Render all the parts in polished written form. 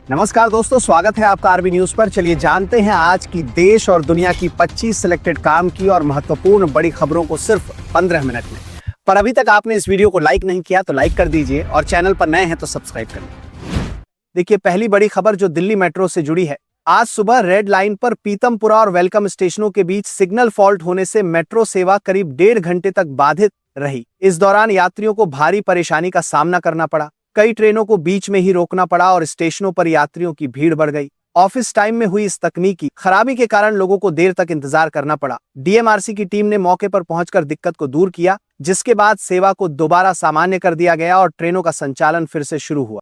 नमस्कार दोस्तों, स्वागत है आपका आरबी न्यूज पर। चलिए जानते हैं आज की देश और दुनिया की 25 सिलेक्टेड काम की और महत्वपूर्ण बड़ी खबरों को सिर्फ 15 मिनट में। पर अभी तक आपने इस वीडियो को लाइक नहीं किया तो लाइक कर दीजिए और चैनल पर नए हैं तो सब्सक्राइब कर लीजिए। देखिए, पहली बड़ी खबर जो दिल्ली मेट्रो से जुड़ी है। आज सुबह रेड लाइन पर पीतमपुरा और वेलकम स्टेशनों के बीच सिग्नल फॉल्ट होने से मेट्रो सेवा करीब 1.5 घंटे तक बाधित रही। इस दौरान यात्रियों को भारी परेशानी का सामना करना पड़ा। कई ट्रेनों को बीच में ही रोकना पड़ा और स्टेशनों पर यात्रियों की भीड़ बढ़ गई। ऑफिस टाइम में हुई इस तकनीकी खराबी के कारण लोगों को देर तक इंतजार करना पड़ा। डीएमआरसी की टीम ने मौके पर पहुंचकर दिक्कत को दूर किया, जिसके बाद सेवा को दोबारा सामान्य कर दिया गया और ट्रेनों का संचालन फिर से शुरू हुआ।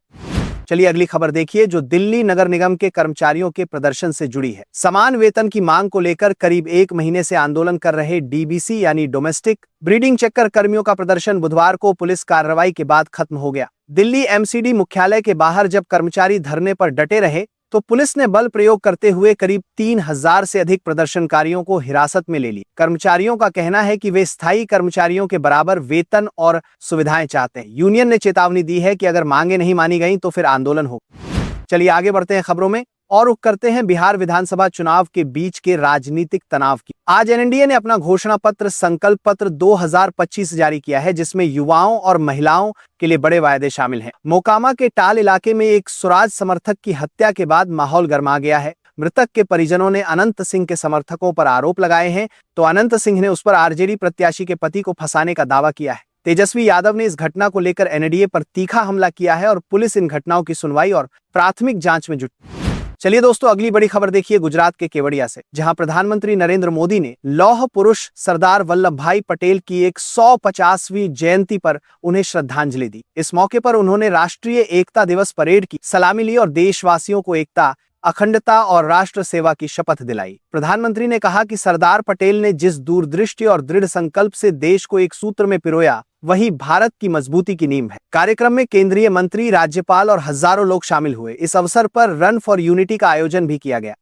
चलिए अगली खबर देखिए, जो दिल्ली नगर निगम के कर्मचारियों के प्रदर्शन से जुड़ी है। समान वेतन की मांग को लेकर करीब 1 महीने से आंदोलन कर रहे डीबीसी यानी डोमेस्टिक ब्रीडिंग चेकर कर्मियों का प्रदर्शन बुधवार को पुलिस कार्रवाई के बाद खत्म हो गया। दिल्ली एमसीडी मुख्यालय के बाहर जब कर्मचारी धरने पर डटे रहे तो पुलिस ने बल प्रयोग करते हुए करीब 3000 से अधिक प्रदर्शनकारियों को हिरासत में ले ली। कर्मचारियों का कहना है कि वे स्थायी कर्मचारियों के बराबर वेतन और सुविधाएं चाहते हैं। यूनियन ने चेतावनी दी है कि अगर मांगे नहीं मानी गई तो फिर आंदोलन होगा। चलिए आगे बढ़ते हैं खबरों में और रुख करते हैं बिहार विधानसभा चुनाव के बीच के राजनीतिक तनाव की। आज एनडीए ने अपना घोषणा पत्र संकल्प पत्र 2025 जारी किया है, जिसमें युवाओं और महिलाओं के लिए बड़े वायदे शामिल हैं। मोकामा के टाल इलाके में एक स्वराज समर्थक की हत्या के बाद माहौल गर्मा गया है। मृतक के परिजनों ने अनंत सिंह के समर्थकों पर आरोप लगाए हैं तो अनंत सिंह ने उस पर आरजेडी प्रत्याशी के पति को फंसाने का दावा किया है। तेजस्वी यादव ने इस घटना को लेकर एनडीए पर तीखा हमला किया है और पुलिस इन घटनाओं की सुनवाई और प्राथमिक जांच में जुटी। चलिए दोस्तों, अगली बड़ी खबर देखिए गुजरात के केवड़िया से, जहां प्रधानमंत्री नरेंद्र मोदी ने लौह पुरुष सरदार वल्लभ भाई पटेल की 150वीं जयंती पर उन्हें श्रद्धांजलि दी। इस मौके पर उन्होंने राष्ट्रीय एकता दिवस परेड की सलामी ली और देशवासियों को एकता, अखंडता और राष्ट्र सेवा की शपथ दिलाई। प्रधानमंत्री ने कहा कि सरदार पटेल ने जिस दूरदृष्टि और दृढ़ संकल्प से देश को एक सूत्र में पिरोया, वही भारत की मजबूती की नींव है। कार्यक्रम में केंद्रीय मंत्री, राज्यपाल और हजारों लोग शामिल हुए। इस अवसर पर रन फॉर यूनिटी का आयोजन भी किया गया।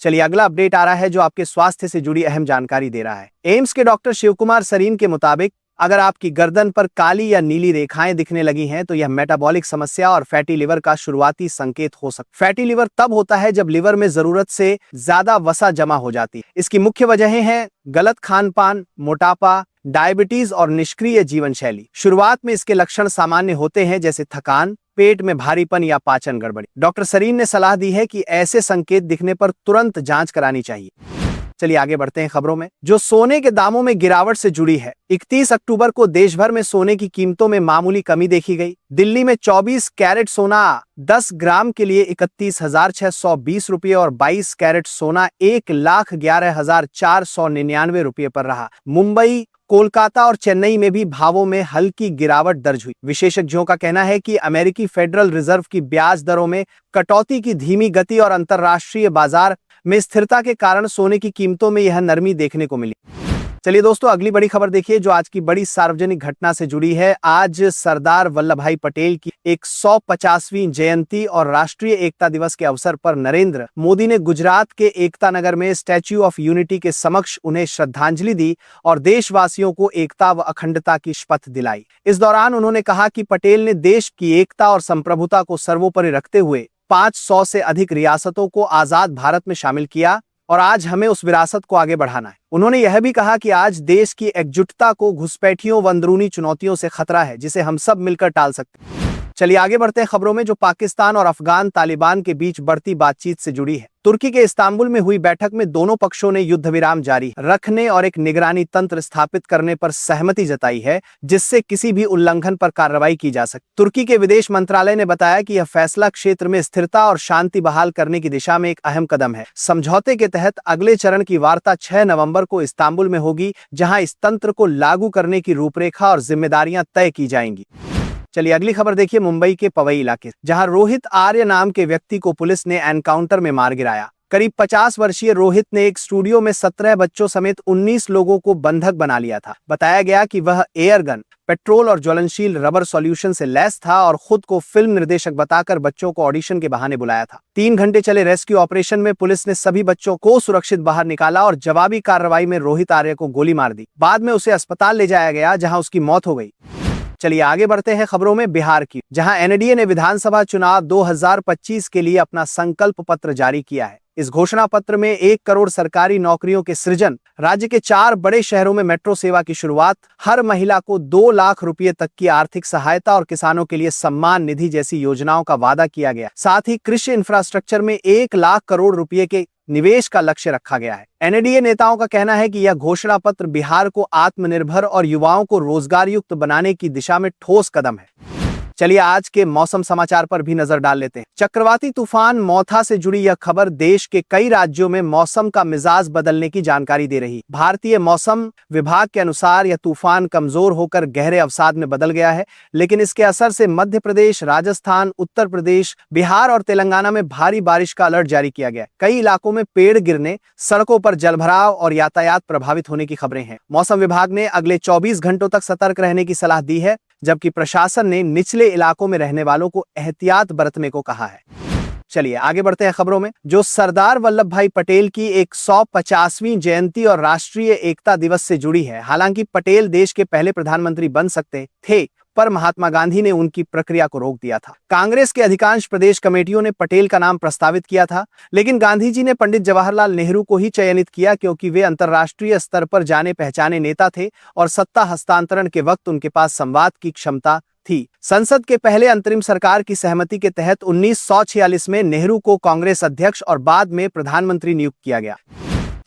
चलिए अगला अपडेट आ रहा है जो आपके स्वास्थ्य से जुड़ी अहम जानकारी दे रहा है। एम्स के डॉक्टर शिवकुमार सरीन के मुताबिक अगर आपकी गर्दन पर काली या नीली रेखाएं दिखने लगी हैं तो यह मेटाबॉलिक समस्या और फैटी लिवर का शुरुआती संकेत हो सकता है। फैटी लिवर तब होता है जब लिवर में जरूरत से ज्यादा वसा जमा हो जाती है। इसकी मुख्य वजहें हैं गलत खान पान, मोटापा, डायबिटीज और निष्क्रिय जीवन शैली। शुरुआत में इसके लक्षण सामान्य होते हैं, जैसे थकान, पेट में भारीपन या पाचन गड़बड़ी। डॉक्टर सरीन ने सलाह दी है कि ऐसे संकेत दिखने पर तुरंत जांच करानी चाहिए। चलिए आगे बढ़ते हैं खबरों में, जो सोने के दामों में गिरावट से जुड़ी है। 31 अक्टूबर को देश भर में सोने की कीमतों में मामूली कमी देखी गई। दिल्ली में 24 कैरेट सोना 10 ग्राम के लिए 31,620 रुपये और 22 कैरेट सोना 1,11,499 रुपये पर रहा। मुंबई, कोलकाता और चेन्नई में भी भावों में हल्की गिरावट दर्ज हुई। विशेषज्ञों का कहना है कि अमेरिकी फेडरल रिजर्व की ब्याज दरों में कटौती की धीमी गति और अंतर्राष्ट्रीय बाजार में स्थिरता के कारण सोने की कीमतों में यह नरमी देखने को मिली। चलिए दोस्तों, अगली बड़ी खबर देखिए जो आज की बड़ी सार्वजनिक घटना से जुड़ी है। आज सरदार वल्लभ भाई पटेल की 150वीं जयंती और राष्ट्रीय एकता दिवस के अवसर पर नरेंद्र मोदी ने गुजरात के एकता नगर में स्टैच्यू ऑफ यूनिटी के समक्ष उन्हें श्रद्धांजलि दी और देशवासियों को एकता व अखंडता की शपथ दिलाई। इस दौरान उन्होंने कहा कि पटेल ने देश की एकता और संप्रभुता को सर्वोपरि रखते हुए 500 से अधिक रियासतों को आजाद भारत में शामिल किया और आज हमें उस विरासत को आगे बढ़ाना है। उन्होंने यह भी कहा कि आज देश की एकजुटता को घुसपैठियों व अंदरूनी चुनौतियों से खतरा है, जिसे हम सब मिलकर टाल सकते हैं। चलिए आगे बढ़ते हैं खबरों में, जो पाकिस्तान और अफगान तालिबान के बीच बढ़ती बातचीत से जुड़ी है। तुर्की के इस्तांबुल में हुई बैठक में दोनों पक्षों ने युद्ध विराम जारी रखने और एक निगरानी तंत्र स्थापित करने पर सहमति जताई है, जिससे किसी भी उल्लंघन पर कार्रवाई की जा सके। तुर्की के विदेश मंत्रालय ने बताया कि यह फैसला क्षेत्र में स्थिरता और शांति बहाल करने की दिशा में एक अहम कदम है। समझौते के तहत अगले चरण की वार्ता 6 नवंबर को इस्तांबुल में होगी, जहां इस तंत्र को लागू करने की रूपरेखा और जिम्मेदारियां तय की जाएंगी। चलिए अगली खबर देखिए मुंबई के पवई इलाके, जहां रोहित आर्य नाम के व्यक्ति को पुलिस ने एनकाउंटर में मार गिराया। करीब 50 वर्षीय रोहित ने एक स्टूडियो में 17 बच्चों समेत 19 लोगों को बंधक बना लिया था। बताया गया कि वह एयर गन, पेट्रोल और ज्वलनशील रबर सॉल्यूशन से लैस था और खुद को फिल्म निर्देशक बताकर बच्चों को ऑडिशन के बहाने बुलाया था। 3 घंटे चले रेस्क्यू ऑपरेशन में पुलिस ने सभी बच्चों को सुरक्षित बाहर निकाला और जवाबी कार्रवाई में रोहित आर्य को गोली मार दी। बाद में उसे अस्पताल ले जाया गया, जहां उसकी मौत हो गई। चलिए आगे बढ़ते हैं खबरों में बिहार की, जहां एनडीए ने विधानसभा चुनाव 2025 के लिए अपना संकल्प पत्र जारी किया है। इस घोषणा पत्र में 1 करोड़ सरकारी नौकरियों के सृजन, राज्य के 4 बड़े शहरों में मेट्रो सेवा की शुरुआत, हर महिला को 2 लाख रुपए तक की आर्थिक सहायता और किसानों के लिए सम्मान निधि जैसी योजनाओं का वादा किया गया। साथ ही कृषि इंफ्रास्ट्रक्चर में 1 लाख करोड़ रुपए के निवेश का लक्ष्य रखा गया है। एनडीए नेताओं का कहना है कि यह घोषणा पत्र बिहार को आत्मनिर्भर और युवाओं को रोजगार युक्त बनाने की दिशा में ठोस कदम है। चलिए आज के मौसम समाचार पर भी नजर डाल लेते हैं। चक्रवाती तूफान मोथा से जुड़ी यह खबर देश के कई राज्यों में मौसम का मिजाज बदलने की जानकारी दे रही है। भारतीय मौसम विभाग के अनुसार यह तूफान कमजोर होकर गहरे अवसाद में बदल गया है, लेकिन इसके असर से मध्य प्रदेश, राजस्थान, उत्तर प्रदेश, बिहार और तेलंगाना में भारी बारिश का अलर्ट जारी किया गया है। कई इलाकों में पेड़ गिरने, सड़कों पर जलभराव और यातायात प्रभावित होने की खबरें हैं। मौसम विभाग ने अगले 24 घंटों तक सतर्क रहने की सलाह दी है, जबकि प्रशासन ने निचले इलाकों में रहने वालों को एहतियात बरतने को कहा है। चलिए आगे बढ़ते हैं खबरों में, जो सरदार वल्लभ भाई पटेल की 150वीं जयंती और राष्ट्रीय एकता दिवस से जुड़ी है। हालांकि पटेल देश के पहले प्रधानमंत्री बन सकते थे, पर महात्मा गांधी ने उनकी प्रक्रिया को रोक दिया था। कांग्रेस के अधिकांश प्रदेश कमेटियों ने पटेल का नाम प्रस्तावित किया था, लेकिन गांधी जी ने पंडित जवाहरलाल नेहरू को ही चयनित किया, क्योंकि वे अंतर्राष्ट्रीय स्तर पर जाने पहचाने नेता थे और सत्ता हस्तांतरण के वक्त उनके पास संवाद की क्षमता थी। संसद के पहले अंतरिम सरकार की सहमति के तहत 1946 में नेहरू को कांग्रेस अध्यक्ष और बाद में प्रधानमंत्री नियुक्त किया गया।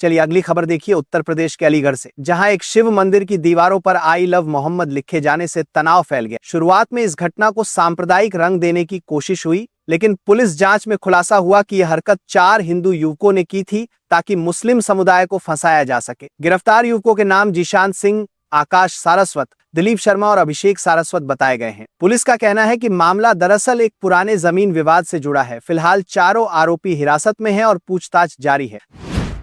चलिए अगली खबर देखिए उत्तर प्रदेश के अलीगढ़ से, जहां एक शिव मंदिर की दीवारों पर आई लव मोहम्मद लिखे जाने से तनाव फैल गया। शुरुआत में इस घटना को सांप्रदायिक रंग देने की कोशिश हुई, लेकिन पुलिस जांच में खुलासा हुआ कि यह हरकत 4 हिंदू युवकों ने की थी ताकि मुस्लिम समुदाय को फंसाया जा सके। गिरफ्तार युवकों के नाम जीशान सिंह, आकाश सारस्वत, दिलीप शर्मा और अभिषेक सारस्वत बताए गए हैं। पुलिस का कहना है कि मामला दरअसल एक पुराने जमीन विवाद से जुड़ा है। फिलहाल चारों आरोपी हिरासत में हैं और पूछताछ जारी है।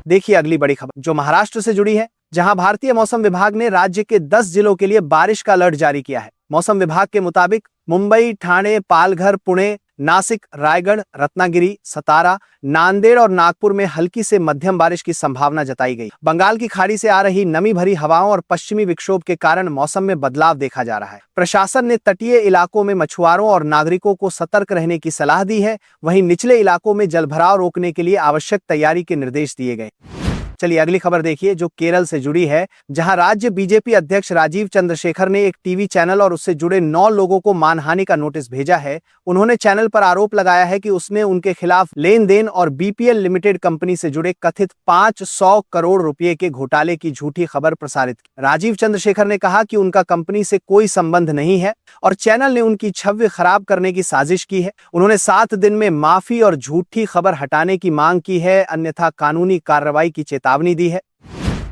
देखिए अगली बड़ी खबर, जो महाराष्ट्र से जुड़ी है, जहां भारतीय मौसम विभाग ने राज्य के 10 जिलों के लिए बारिश का अलर्ट जारी किया है। मौसम विभाग के मुताबिक मुंबई, ठाणे, पालघर, पुणे, नासिक, रायगढ़, रत्नागिरी, सतारा, नांदेड़ और नागपुर में हल्की से मध्यम बारिश की संभावना जताई गई। बंगाल की खाड़ी से आ रही नमी भरी हवाओं और पश्चिमी विक्षोभ के कारण मौसम में बदलाव देखा जा रहा है। प्रशासन ने तटीय इलाकों में मछुआरों और नागरिकों को सतर्क रहने की सलाह दी है। वहीं निचले इलाकों में जलभराव रोकने के लिए आवश्यक तैयारी के निर्देश दिए गए। चलिए अगली खबर देखिए, जो केरल से जुड़ी है, जहां राज्य बीजेपी अध्यक्ष राजीव चंद्रशेखर ने एक टीवी चैनल और उससे जुड़े 9 लोगों को मानहानि का नोटिस भेजा है। उन्होंने चैनल पर आरोप लगाया है कि उसने उनके खिलाफ लेन देन और बीपीएल लिमिटेड कंपनी से जुड़े कथित 500 करोड़ रुपए के घोटाले की झूठी खबर प्रसारित की। राजीव चंद्रशेखर ने कहा कि उनका कंपनी से कोई संबंध नहीं है और चैनल ने उनकी छवि खराब करने की साजिश की है। उन्होंने 7 दिन में माफी और झूठी खबर हटाने की मांग की है, अन्यथा कानूनी कार्रवाई की चेतावनी दी है।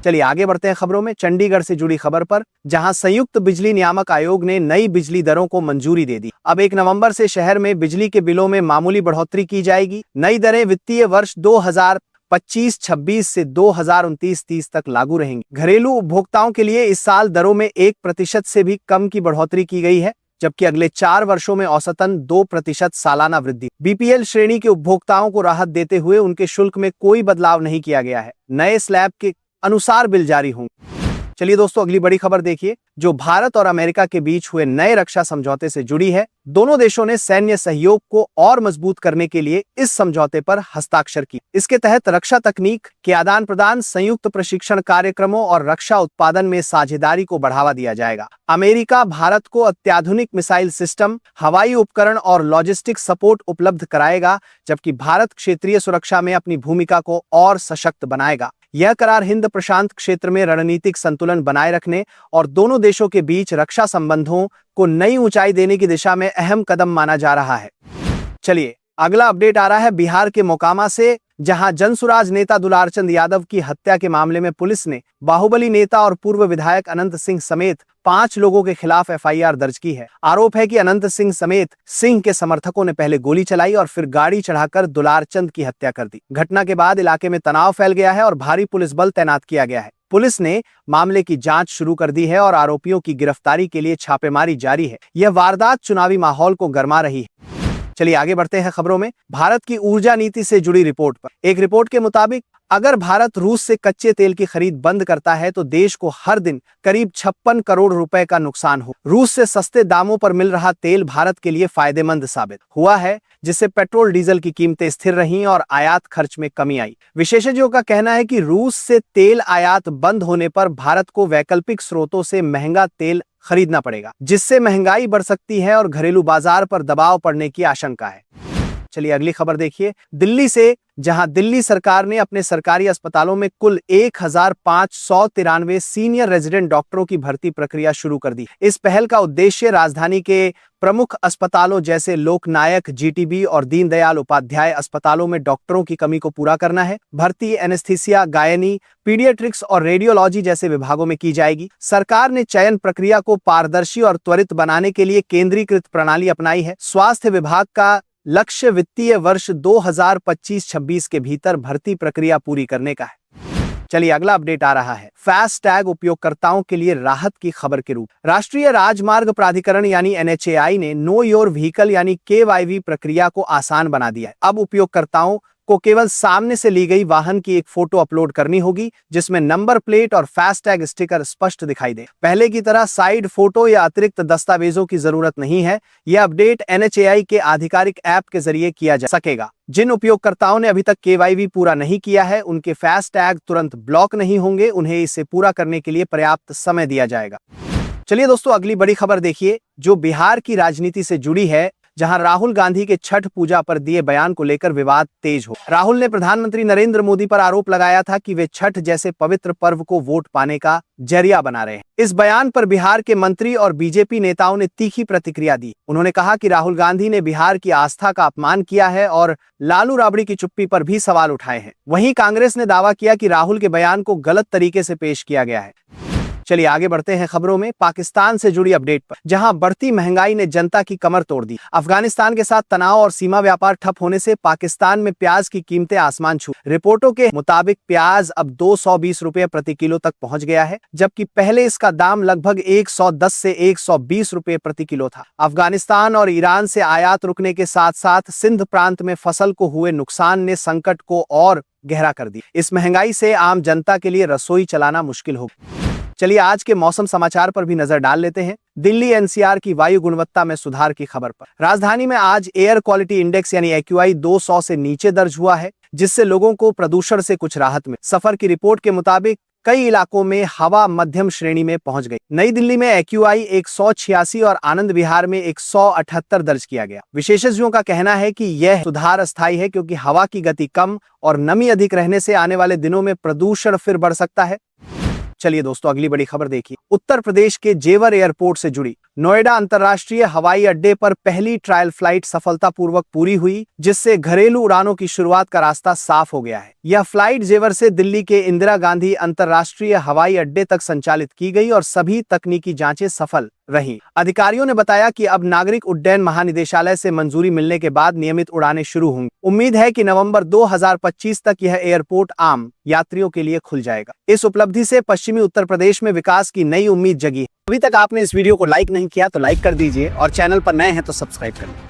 चलिए आगे बढ़ते हैं खबरों में, चंडीगढ़ से जुड़ी खबर पर, जहां संयुक्त बिजली नियामक आयोग ने नई बिजली दरों को मंजूरी दे दी। अब 1 नवंबर से शहर में बिजली के बिलों में मामूली बढ़ोतरी की जाएगी। नई दरें वित्तीय वर्ष 2025-26 से 2029-30 तक लागू रहेंगी। घरेलू उपभोक्ताओं के लिए इस साल दरों में 1% से भी कम की बढ़ोतरी की गई है, जबकि अगले 4 वर्षों में औसतन 2% सालाना वृद्धि। बीपीएल श्रेणी के उपभोक्ताओं को राहत देते हुए उनके शुल्क में कोई बदलाव नहीं किया गया है। नए स्लैब के अनुसार बिल जारी होंगे। चलिए दोस्तों अगली बड़ी खबर देखिए, जो भारत और अमेरिका के बीच हुए नए रक्षा समझौते से जुड़ी है। दोनों देशों ने सैन्य सहयोग को और मजबूत करने के लिए इस समझौते पर हस्ताक्षर किए। इसके तहत रक्षा तकनीक के आदान प्रदान, संयुक्त प्रशिक्षण कार्यक्रमों और रक्षा उत्पादन में साझेदारी को बढ़ावा दिया जाएगा। अमेरिका भारत को अत्याधुनिक मिसाइल सिस्टम, हवाई उपकरण और लॉजिस्टिक सपोर्ट उपलब्ध कराएगा, जबकि भारत क्षेत्रीय सुरक्षा में अपनी भूमिका को और सशक्त बनाएगा। यह करार हिंद प्रशांत क्षेत्र में रणनीतिक संतुलन बनाए रखने और दोनों देशों के बीच रक्षा संबंधों को नई ऊंचाई देने की दिशा में अहम कदम माना जा रहा है। चलिए अगला अपडेट आ रहा है बिहार के मोकामा से, जहां जनसुराज नेता दुलारचंद यादव की हत्या के मामले में पुलिस ने बाहुबली नेता और पूर्व विधायक अनंत सिंह समेत 5 लोगों के खिलाफ एफआईआर दर्ज की है। आरोप है कि अनंत सिंह समेत सिंह के समर्थकों ने पहले गोली चलाई और फिर गाड़ी चढ़ाकर दुलारचंद की हत्या कर दी। घटना के बाद इलाके में तनाव फैल गया है और भारी पुलिस बल तैनात किया गया है। पुलिस ने मामले की जांच शुरू कर दी है और आरोपियों की गिरफ्तारी के लिए छापेमारी जारी है। यह वारदात चुनावी माहौल को गरमा रही है। चलिए आगे बढ़ते हैं खबरों में। भारत की ऊर्जा नीति से जुड़ी रिपोर्ट पर। एक रिपोर्ट के मुताबिक अगर भारत रूस से कच्चे तेल की खरीद बंद करता है तो देश को हर दिन करीब 56 करोड़ रुपए का नुकसान हो। रूस से सस्ते दामों पर मिल रहा तेल भारत के लिए फायदेमंद साबित हुआ है, जिससे पेट्रोल डीजल की कीमतें स्थिर रहीं और आयात खर्च में कमी आई। विशेषज्ञों का कहना है कि रूस से तेल आयात बंद होने पर भारत को वैकल्पिक स्रोतों से महंगा तेल खरीदना पड़ेगा, जिससे महंगाई बढ़ सकती है और घरेलू बाजार पर दबाव पड़ने की आशंका है। चलिए अगली खबर देखिए दिल्ली से, जहां दिल्ली सरकार ने अपने सरकारी अस्पतालों में कुल 1593 सीनियर रेजिडेंट डॉक्टरों की भर्ती प्रक्रिया शुरू कर दी। इस पहल का उद्देश्य राजधानी के प्रमुख अस्पतालों जैसे लोकनायक, जीटीबी और दीनदयाल उपाध्याय अस्पतालों में डॉक्टरों की कमी को पूरा करना है। भर्ती एनेस्थीसिया, गायनी, पीडियाट्रिक्स और रेडियोलॉजी जैसे विभागों में की जाएगी। सरकार ने चयन प्रक्रिया को पारदर्शी और त्वरित बनाने के लिए केंद्रीकृत प्रणाली अपनाई है। स्वास्थ्य विभाग का लक्ष्य वित्तीय वर्ष 2025-26 के भीतर भर्ती प्रक्रिया पूरी करने का है। चलिए अगला अपडेट आ रहा है फास्ट टैग उपयोगकर्ताओं के लिए राहत की खबर के रूप। राष्ट्रीय राजमार्ग प्राधिकरण यानी NHAI ने नो योर व्हीकल यानी KYV प्रक्रिया को आसान बना दिया है। अब उपयोगकर्ताओं को केवल सामने से ली गई वाहन की एक फोटो अपलोड करनी होगी, जिसमें नंबर प्लेट और फास्टैग स्टिकर स्पष्ट दिखाई दे। पहले की तरह साइड फोटो या अतिरिक्त दस्तावेजों की जरूरत नहीं है। यह अपडेट NHAI के आधिकारिक ऐप के जरिए किया जा सकेगा। जिन उपयोगकर्ताओं ने अभी तक KYV पूरा नहीं किया है, उनके फास्टैग तुरंत ब्लॉक नहीं होंगे। उन्हें इसे पूरा करने के लिए पर्याप्त समय दिया जाएगा। चलिए दोस्तों अगली बड़ी खबर देखिए, जो बिहार की राजनीति से जुड़ी है, जहां राहुल गांधी के छठ पूजा पर दिए बयान को लेकर विवाद तेज हो। राहुल ने प्रधानमंत्री नरेंद्र मोदी पर आरोप लगाया था कि वे छठ जैसे पवित्र पर्व को वोट पाने का जरिया बना रहे हैं। इस बयान पर बिहार के मंत्री और बीजेपी नेताओं ने तीखी प्रतिक्रिया दी। उन्होंने कहा कि राहुल गांधी ने बिहार की आस्था का अपमान किया है और लालू राबड़ी की चुप्पी पर भी सवाल उठाए हैं। वहीं कांग्रेस ने दावा किया कि राहुल के बयान को गलत तरीके से पेश किया गया है। चलिए आगे बढ़ते हैं खबरों में पाकिस्तान से जुड़ी अपडेट पर, जहां बढ़ती महंगाई ने जनता की कमर तोड़ दी। अफगानिस्तान के साथ तनाव और सीमा व्यापार ठप होने से पाकिस्तान में प्याज की कीमतें आसमान छू। रिपोर्टों के मुताबिक प्याज अब 220 रुपए प्रति किलो तक पहुंच गया है, जबकि पहले इसका दाम लगभग 110 से 120 रुपए प्रति किलो था। अफगानिस्तान और ईरान से आयात रुकने के साथ साथ सिंध प्रांत में फसल को हुए नुकसान ने संकट को और गहरा कर दिया। इस महंगाई से आम जनता के लिए रसोई चलाना मुश्किल हो गया। चलिए आज के मौसम समाचार पर भी नजर डाल लेते हैं। दिल्ली NCR की वायु गुणवत्ता में सुधार की खबर पर। राजधानी में आज एयर क्वालिटी इंडेक्स यानी AQI 200 से नीचे दर्ज हुआ है, जिससे लोगों को प्रदूषण से कुछ राहत मिली। सफर की रिपोर्ट के मुताबिक कई इलाकों में हवा मध्यम श्रेणी में पहुंच गई। नई दिल्ली में AQI 186 और आनंद विहार में 178 दर्ज किया गया। विशेषज्ञों का कहना है कि यह सुधार अस्थायी है, क्योंकि हवा की गति कम और नमी अधिक रहने से आने वाले दिनों में प्रदूषण फिर बढ़ सकता है। चलिए दोस्तों अगली बड़ी खबर देखिए, उत्तर प्रदेश के जेवर एयरपोर्ट से जुड़ी। नोएडा अंतर्राष्ट्रीय हवाई अड्डे पर पहली ट्रायल फ्लाइट सफलतापूर्वक पूरी हुई, जिससे घरेलू उड़ानों की शुरुआत का रास्ता साफ हो गया है। यह फ्लाइट जेवर से दिल्ली के इंदिरा गांधी अंतर्राष्ट्रीय हवाई अड्डे तक संचालित की गई और सभी तकनीकी जांचें सफल रही। अधिकारियों ने बताया कि अब नागरिक उड्डयन महानिदेशालय से मंजूरी मिलने के बाद नियमित उड़ानें शुरू होंगी। उम्मीद है कि नवंबर 2025 तक यह एयरपोर्ट आम यात्रियों के लिए खुल जाएगा। इस उपलब्धि से पश्चिमी उत्तर प्रदेश में विकास की नई उम्मीद जगी है। अभी तक आपने इस वीडियो को लाइक नहीं किया तो लाइक कर दीजिए और चैनल पर नए हैं तो सब्सक्राइब कर लीजिए।